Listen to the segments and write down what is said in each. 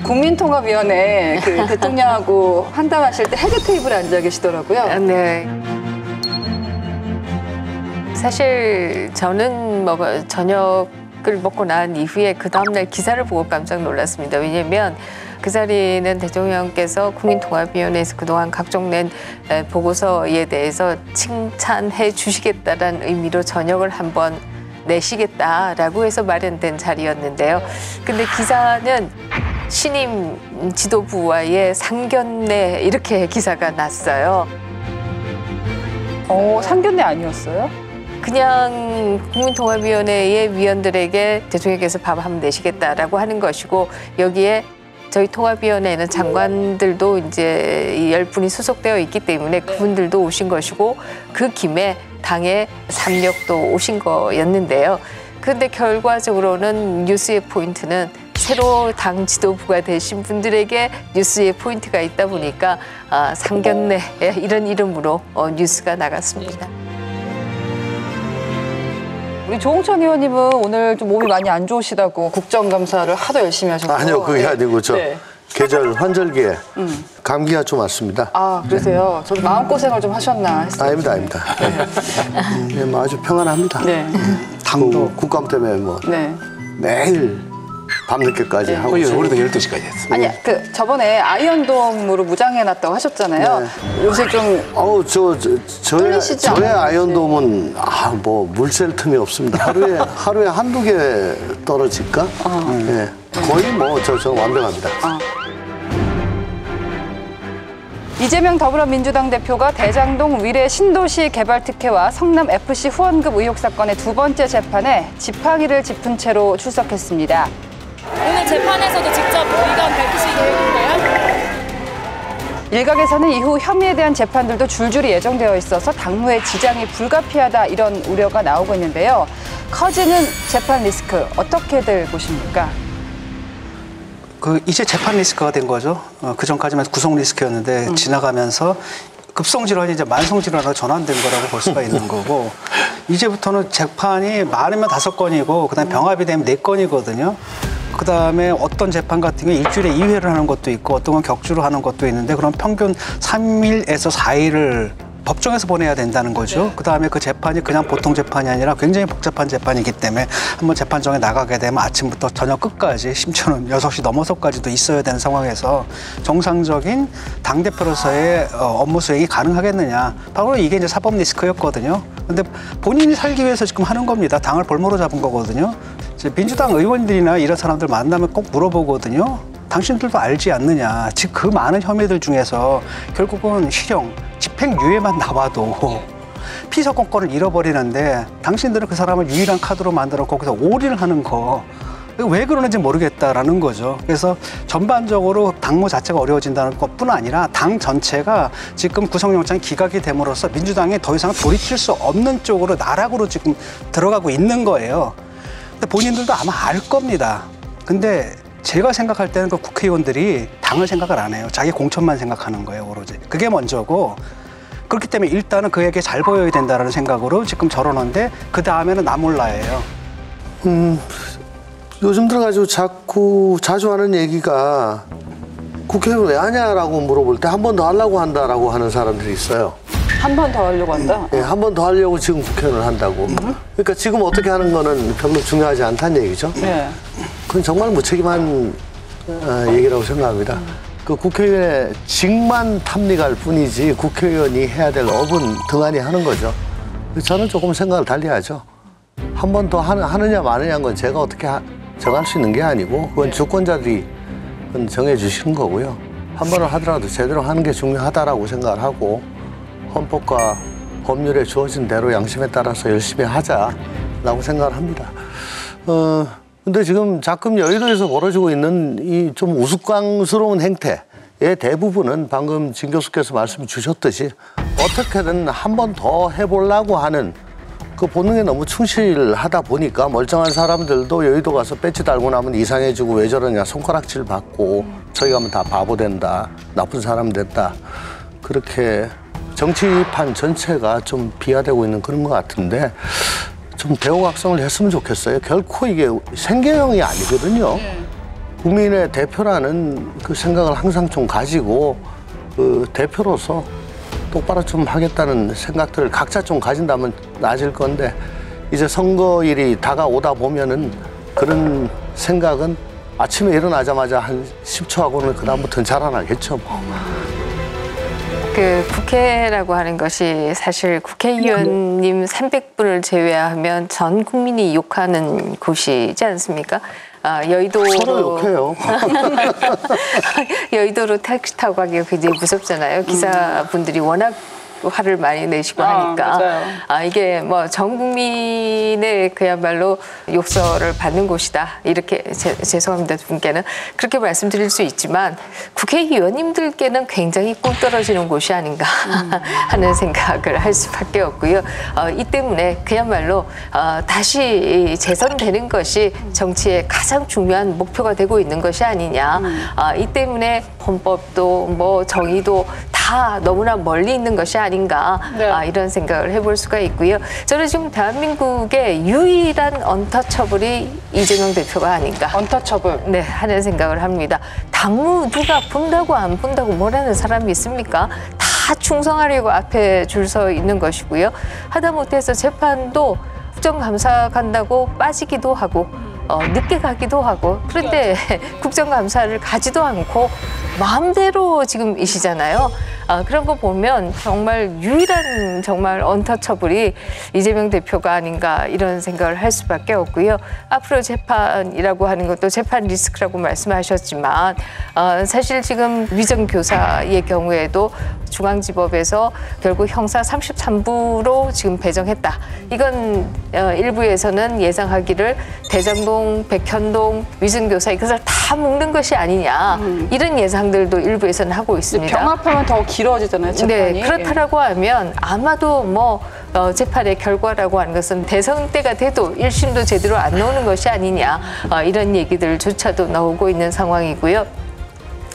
국민통합위원회 그 대통령하고 환담하실 때 헤드 테이블에 앉아 계시더라고요. 네. 사실 저는 저녁을 먹고 난 이후에 그 다음날 기사를 보고 깜짝 놀랐습니다. 왜냐하면 그 자리는 대통령께서 국민통합위원회에서 그동안 각종 낸 보고서에 대해서 칭찬해 주시겠다는 의미로 저녁을 한번 내시겠다라고 해서 마련된 자리였는데요. 근데 기사는 신임 지도부와의 상견례 이렇게 기사가 났어요. 상견례 아니었어요? 그냥 국민통합위원회의 위원들에게 대통령께서 밥 한번 내시겠다라고 하는 것이고 여기에 저희 통합위원회에는 장관들도 이제 10분이 소속되어 있기 때문에 그분들도 오신 것이고 그 김에 당의 삼력도 오신 거였는데요. 그런데 결과적으로는 뉴스의 포인트는 새로 당 지도부가 되신 분들에게 뉴스의 포인트가 있다 보니까 상견례 이런 이름으로 뉴스가 나갔습니다. 우리 조홍천 의원님은 오늘 좀 몸이 많이 안 좋으시다고 국정감사를 하도 열심히 하셨고. 아니요, 그게 아니고 계절 환절기에 감기가 좀 왔습니다. 그러세요? 저도 마음고생을 좀 하셨나 했어요. 아닙니다. 네, 뭐 아주 평안합니다. 네. 당도 국감 때문에 매일 밤늦게까지 하고 있어요. 우리도 12시까지 했어. 아니, 저번에 아이언돔으로 무장해놨다고 하셨잖아요. 네. 요새 좀 저의 아이언돔은 뭐 물샐 틈이 없습니다. 하루에 한두 개 떨어질까? 네. 거의 뭐 저 완벽합니다. 이재명 더불어민주당 대표가 대장동 위례 신도시 개발 특혜와 성남 FC 후원급 의혹 사건의 두 번째 재판에 지팡이를 짚은 채로 출석했습니다. 오늘 재판에서도 직접 의견 밝히실 계획인가요? 일각에서는 이후 혐의에 대한 재판들도 줄줄이 예정되어 있어서 당무에 지장이 불가피하다 이런 우려가 나오고 있는데요. 커지는 재판 리스크 어떻게들 보십니까? 이제 재판 리스크가 된 거죠. 그 전까지만 구속 리스크였는데 지나가면서 급성 질환이 이제 만성 질환으로 전환된 거라고 볼 수가 있는 거고 이제부터는 재판이 많으면 5건이고 그다음에 병합이 되면 4건이거든요. 그다음에 어떤 재판 같은 경우 일주일에 2회를 하는 것도 있고 어떤 건 격주로 하는 것도 있는데 그럼 평균 3일에서 4일을 법정에서 보내야 된다는 거죠. 그다음에 그 재판이 그냥 보통 재판이 아니라 굉장히 복잡한 재판이기 때문에 한번 재판정에 나가게 되면 아침부터 저녁 끝까지 심지어는 6시 넘어서까지도 있어야 되는 상황에서 정상적인 당대표로서의 업무 수행이 가능하겠느냐. 바로 이게 이제 사법 리스크였거든요. 근데 본인이 살기 위해서 지금 하는 겁니다. 당을 볼모로 잡은 거거든요. 민주당 의원들이나 이런 사람들 만나면 꼭 물어보거든요. 당신들도 알지 않느냐. 즉 그 많은 혐의들 중에서 결국은 실형, 집행유예만 나와도 피서권권을 잃어버리는데 당신들은 그 사람을 유일한 카드로 만들어 거기서 올인을 하는 거. 왜 그러는지 모르겠다라는 거죠. 그래서 전반적으로 당무 자체가 어려워진다는 것뿐 아니라 당 전체가 지금 구속영장이 기각이 됨으로써 민주당이 더 이상 돌이킬 수 없는 쪽으로 나락으로 지금 들어가고 있는 거예요. 근데 본인들도 아마 알 겁니다. 근데 제가 생각할 때는 그 국회의원들이 당을 생각을 안 해요. 자기 공천만 생각하는 거예요, 오로지. 그게 먼저고 그렇기 때문에 일단은 그에게 잘 보여야 된다는 생각으로 지금 저러는데 그 다음에는 나 몰라예요. 요즘 들어가지고 자주 하는 얘기가 국회의원 왜 하냐라고 물어볼 때 한 번 더 하려고 한다라고 하는 사람들이 있어요. 한 번 더 하려고 한다? 네, 한 번 더 하려고 지금 국회의원을 한다고. 그러니까 지금 어떻게 하는 거는 별로 중요하지 않다는 얘기죠. 네. 그건 정말 무책임한 얘기라고 생각합니다. 그 국회의원의 직만 탐닉할 뿐이지 국회의원이 해야 될 업은 등한히 하는 거죠. 저는 조금 생각을 달리 하죠. 한 번 더 하느냐 마느냐는 건 제가 어떻게 정할 수 있는 게 아니고 그건 주권자들이 정해 주시는 거고요. 한 번을 하더라도 제대로 하는 게 중요하다라고 생각을 하고 헌법과 법률에 주어진 대로 양심에 따라서 열심히 하자라고 생각을 합니다. 근데 지금 자금 여의도에서 벌어지고 있는 이 좀 우스꽝스러운 행태의 대부분은 방금 진 교수께서 말씀 주셨듯이 어떻게든 한 번 더 해보려고 하는 그 본능에 너무 충실하다 보니까 멀쩡한 사람들도 여의도 가서 배지 달고 나면 이상해지고 왜 저러냐 손가락질 받고 저기 가면 다 바보 된다, 나쁜 사람 됐다. 그렇게 정치판 전체가 좀 비하되고 있는 그런 것 같은데 좀 대우각성을 했으면 좋겠어요. 결코 이게 생계형이 아니거든요. 국민의 대표라는 그 생각을 항상 좀 가지고 그 대표로서 똑바로 좀 하겠다는 생각들을 각자 좀 가진다면 나아질 건데 이제 선거일이 다가오다 보면은 그런 생각은 아침에 일어나자마자 한 10초 하고는 그다음부터는 자라나겠죠. 뭐. 그 국회라고 하는 것이 사실 국회의원님 300분을 제외하면 전 국민이 욕하는 곳이지 않습니까? 여의도로 서로 욕해요. 여의도로 택시 타고 가기가 굉장히 무섭잖아요. 기사분들이 워낙 화를 많이 내시고 하니까 이게 뭐 전 국민의 그야말로 욕설을 받는 곳이다 이렇게 죄송합니다 두 분께는 그렇게 말씀드릴 수 있지만 국회의원님들께는 굉장히 꿀 떨어지는 곳이 아닌가 하는 생각을 할 수밖에 없고요. 이 때문에 그야말로 다시 재선되는 것이 정치의 가장 중요한 목표가 되고 있는 것이 아니냐. 이 때문에 헌법도 뭐 정의도 다 너무나 멀리 있는 것이 아닌가 이런 생각을 해볼 수가 있고요. 저는 지금 대한민국의 유일한 언터처블이 이재명 대표가 아닌가. 언터처블. 네, 하는 생각을 합니다. 당무 누가 본다고 안 본다고 뭐라는 사람이 있습니까? 다 충성하려고 앞에 줄 서 있는 것이고요. 하다못해서 재판도 국정감사 간다고 빠지기도 하고 늦게 가기도 하고 그런데 국정감사를 가지도 않고 마음대로 지금이시잖아요. 그런 거 보면 정말 유일한 정말 언터처블이 이재명 대표가 아닌가 이런 생각을 할 수밖에 없고요. 앞으로 재판이라고 하는 것도 재판 리스크라고 말씀하셨지만 사실 지금 위정교사의 경우에도 중앙지법에서 결국 형사 33부로 지금 배정했다. 이건 일부에서는 예상하기를 대장동, 백현동, 위정교사 이것을 다 묶는 것이 아니냐 이런 예상들도 일부에서는 하고 있습니다. 병합하면 더 길어지잖아요, 재판이. 네, 그렇다라고 하면 아마도 뭐 재판의 결과라고 하는 것은 대선 때가 돼도 1심도 제대로 안 나오는 것이 아니냐 이런 얘기들조차도 나오고 있는 상황이고요.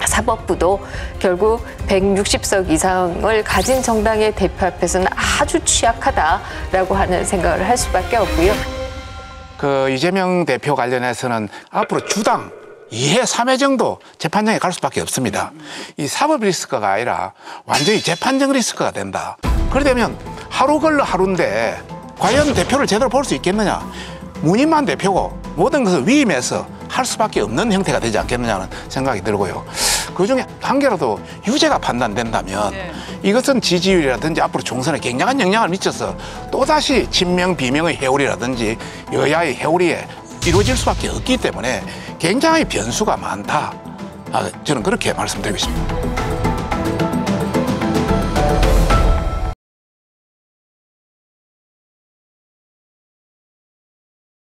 사법부도 결국 160석 이상을 가진 정당의 대표 앞에서는 아주 취약하다라고 하는 생각을 할 수밖에 없고요. 그 이재명 대표 관련해서는 앞으로 주당 2회, 3회 정도 재판정에 갈 수밖에 없습니다. 이 사법 리스크가 아니라 완전히 재판정 리스크가 된다. 그러려면 하루 걸러 하루인데 과연 대표를 제대로 볼 수 있겠느냐. 문인만 대표고 모든 것을 위임해서 할 수밖에 없는 형태가 되지 않겠느냐는 생각이 들고요. 그중에 한 개라도 유죄가 판단된다면 이것은 지지율이라든지 앞으로 총선에 굉장한 영향을 미쳐서 또다시 친명, 비명의 해오리라든지 여야의 해오리에 이루어질 수밖에 없기 때문에 굉장히 변수가 많다. 저는 그렇게 말씀드리고 싶습니다.